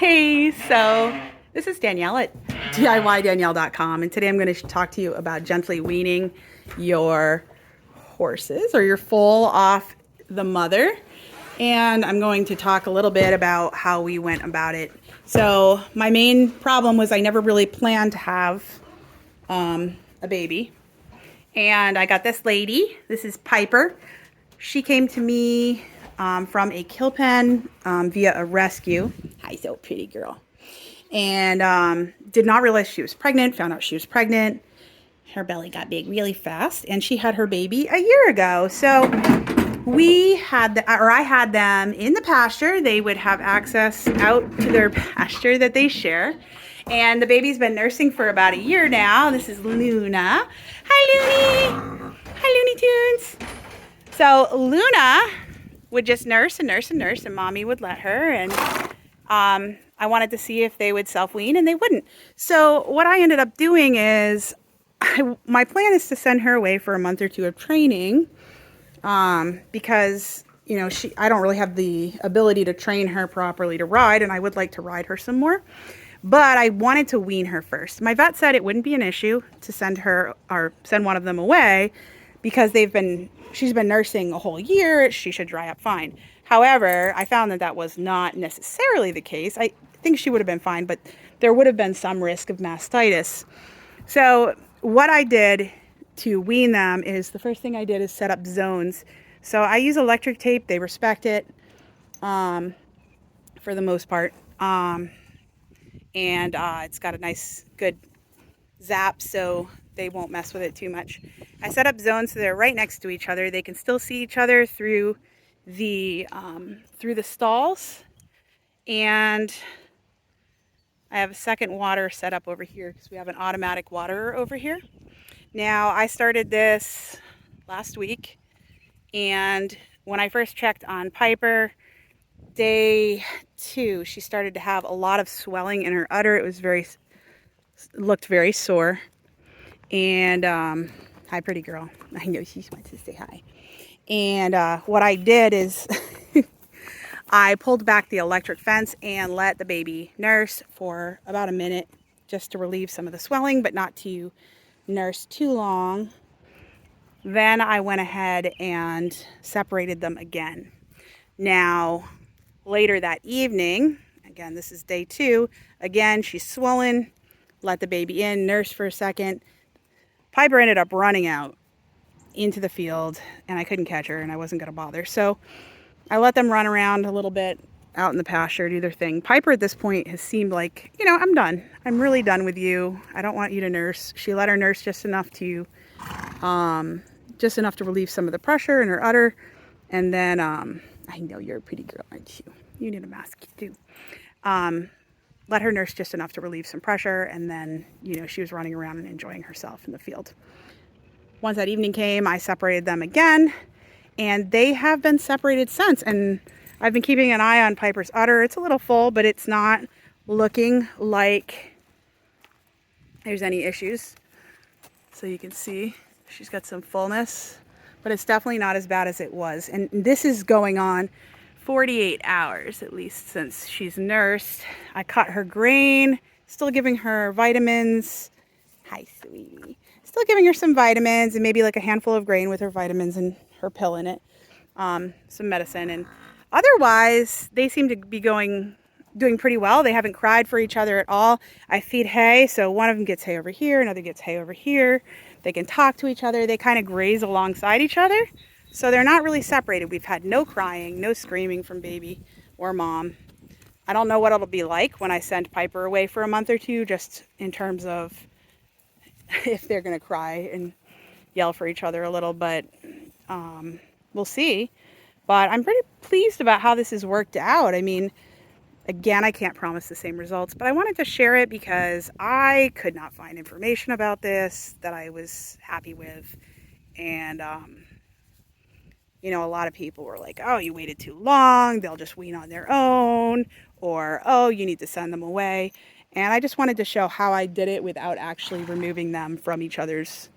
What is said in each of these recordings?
Hey, so this is Danielle at 𝐸𝐤𝐤𝐤.com, and today I'm going to talk to you about gently weaning your horses or your foal off the mother. And I'm going to talk a little bit about how we went about it. So my main problem was I never really planned to have a baby. And I got this lady. This is Piper. She came to me from a kill pen via a rescue. Hi, so pretty girl. And did not realize she was pregnant. Found out she was pregnant. Her belly got big really fast, and she had her baby a year ago. So we had, I had them in the pasture. They would have access out to their pasture that they share. And the baby's been nursing for about a year now. This is Luna. Hi, Looney. Hi, Looney Tunes. So Luna would just nurse and nurse and nurse, and Mommy would let her. And I wanted to see if they would self-wean, and they wouldn't. So what I ended up doing is, my plan is to send her away for a month or two of training, because you know I don't really have the ability to train her properly to ride, and I would like to ride her some more. But I wanted to wean her first. My vet said it wouldn't be an issue to send her or send one of them away because she's been nursing a whole year. She should dry up fine. However, I found that that was not necessarily the case. I think she would have been fine, but there would have been some risk of mastitis. So what I did to wean them is, the first thing I did is set up zones. So I use electric tape. They respect it for the most part. And it's got a nice, good zap, so they won't mess with it too much. I set up zones so they're right next to each other. They can still see each other through the stalls. And I have a second water set up over here because we have an automatic waterer over here. Now, I started this last week, and when I first checked on Piper, day 2, she started to have a lot of swelling in her udder. It was looked very sore. And hi, pretty girl. I know she wants to say hi. And what I did is I pulled back the electric fence and let the baby nurse for about a minute just to relieve some of the swelling, but not to nurse too long. Then I went ahead and separated them again. Now, later that evening, again, this is day 2, again, she's swollen, let the baby in, nurse for a second. Piper ended up running out into the field, and I couldn't catch her, and I wasn't going to bother. So I let them run around a little bit out in the pasture, do their thing. Piper at this point has seemed like, I'm done. I'm really done with you. I don't want you to nurse. She let her nurse just enough to relieve some of the pressure in her udder. And then, I know you're a pretty girl, aren't you? You need a mask too. Let her nurse just enough to relieve some pressure. And then, she was running around and enjoying herself in the field. Once that evening came, I separated them again. And they have been separated since. And I've been keeping an eye on Piper's udder. It's a little full, but it's not looking like there's any issues. So you can see she's got some fullness, but it's definitely not as bad as it was. And this is going on 48 hours at least since she's nursed. I cut her grain, still giving her vitamins. Hi, sweetie. Still giving her some vitamins and maybe like a handful of grain with her vitamins and her pill in it, some medicine, and otherwise they seem to be doing pretty well. They haven't cried for each other at all. I feed hay, so one of them gets hay over here, another gets hay over here. They can talk to each other. They kind of graze alongside each other, so they're not really separated. We've had no crying, no screaming from baby or mom. I don't know what it'll be like when I send Piper away for a month or two, just in terms of if they're going to cry and yell for each other a little, but we'll see. But I'm pretty pleased about how this has worked out. I mean, again, I can't promise the same results, but I wanted to share it because I could not find information about this that I was happy with. And, a lot of people were like, oh, you waited too long, they'll just wean on their own, or, oh, you need to send them away. And I just wanted to show how I did it without actually removing them from each other's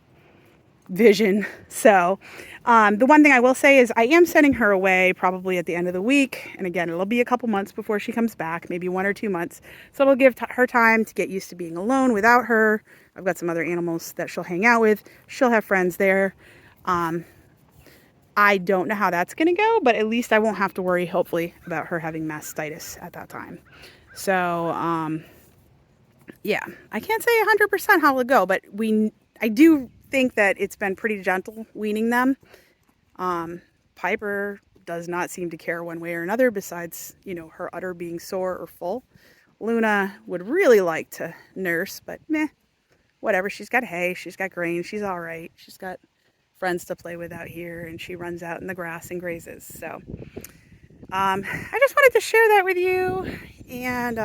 vision. So the one thing I will say is I am sending her away probably at the end of the week. And again, it'll be a couple months before she comes back, maybe 1 or 2 months. So it'll give her time to get used to being alone without her. I've got some other animals that she'll hang out with. She'll have friends there. I don't know how that's going to go, but at least I won't have to worry, hopefully, about her having mastitis at that time. So, yeah, I can't say 100% how it'll go, but I do think that it's been pretty gentle weaning them. Piper does not seem to care one way or another besides, her udder being sore or full. Luna would really like to nurse, but meh, whatever. She's got hay, she's got grain, she's all right. She's got friends to play with out here, and she runs out in the grass and grazes. So I just wanted to share that with you, and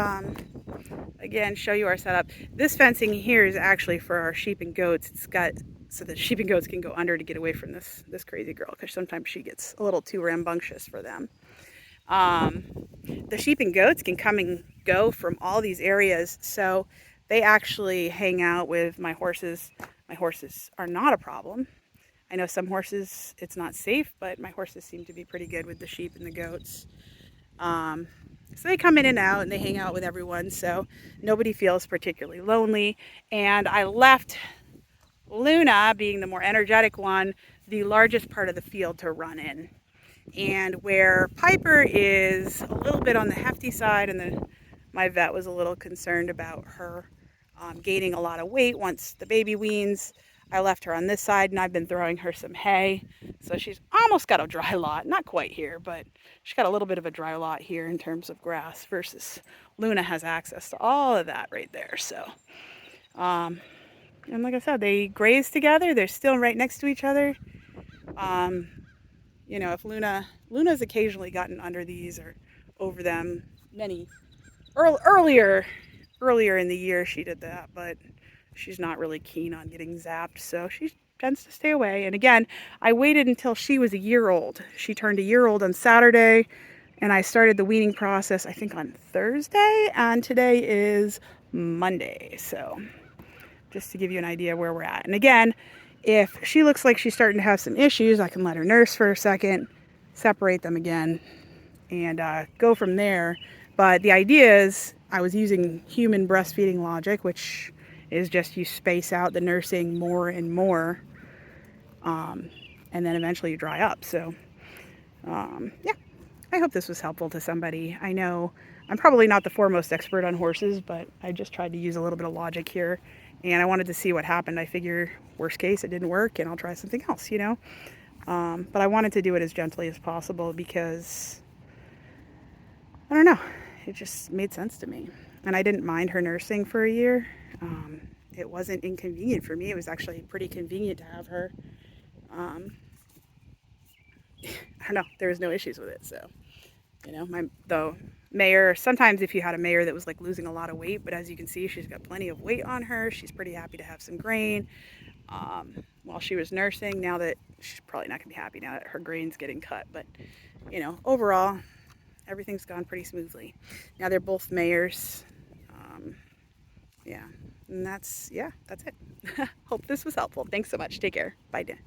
again, show you our setup. This fencing here is actually for our sheep and goats. It's got so the sheep and goats can go under to get away from this crazy girl, because sometimes she gets a little too rambunctious for them. The sheep and goats can come and go from all these areas, so they actually hang out with my horses. My horses are not a problem. I know some horses it's not safe, but my horses seem to be pretty good with the sheep and the goats. So they come in and out and they hang out with everyone, so nobody feels particularly lonely. And I left Luna, being the more energetic one, the largest part of the field to run in. And where Piper is a little bit on the hefty side, and my vet was a little concerned about her gaining a lot of weight once the baby weans, I left her on this side, and I've been throwing her some hay. So she's almost got a dry lot. Not quite here, but she's got a little bit of a dry lot here in terms of grass, versus Luna has access to all of that right there. So, and like I said, they graze together. They're still right next to each other. If Luna's occasionally gotten under these or over them. Earlier in the year she did that, but she's not really keen on getting zapped, so she tends to stay away. And again, I waited until she was a year old. She turned a year old on Saturday, and I started the weaning process, I think, on Thursday, and today is Monday. So just to give you an idea where we're at. And again, if she looks like she's starting to have some issues, I can let her nurse for a second, separate them again, and go from there. But the idea is I was using human breastfeeding logic, which is just you space out the nursing more and more, and then eventually you dry up. So yeah, I hope this was helpful to somebody. I know I'm probably not the foremost expert on horses, but I just tried to use a little bit of logic here, and I wanted to see what happened. I figure worst case it didn't work, and I'll try something else, but I wanted to do it as gently as possible because I don't know, it just made sense to me. And I didn't mind her nursing for a year. It wasn't inconvenient for me. It was actually pretty convenient to have her. I don't know, there was no issues with it. So, the mare, sometimes if you had a mare that was like losing a lot of weight, but as you can see, she's got plenty of weight on her. She's pretty happy to have some grain. While she was nursing, now that she's probably not gonna be happy now that her grain's getting cut, but overall, everything's gone pretty smoothly. Now they're both mares. Yeah, and that's it. Hope this was helpful. Thanks so much. Take care. Bye, Dan.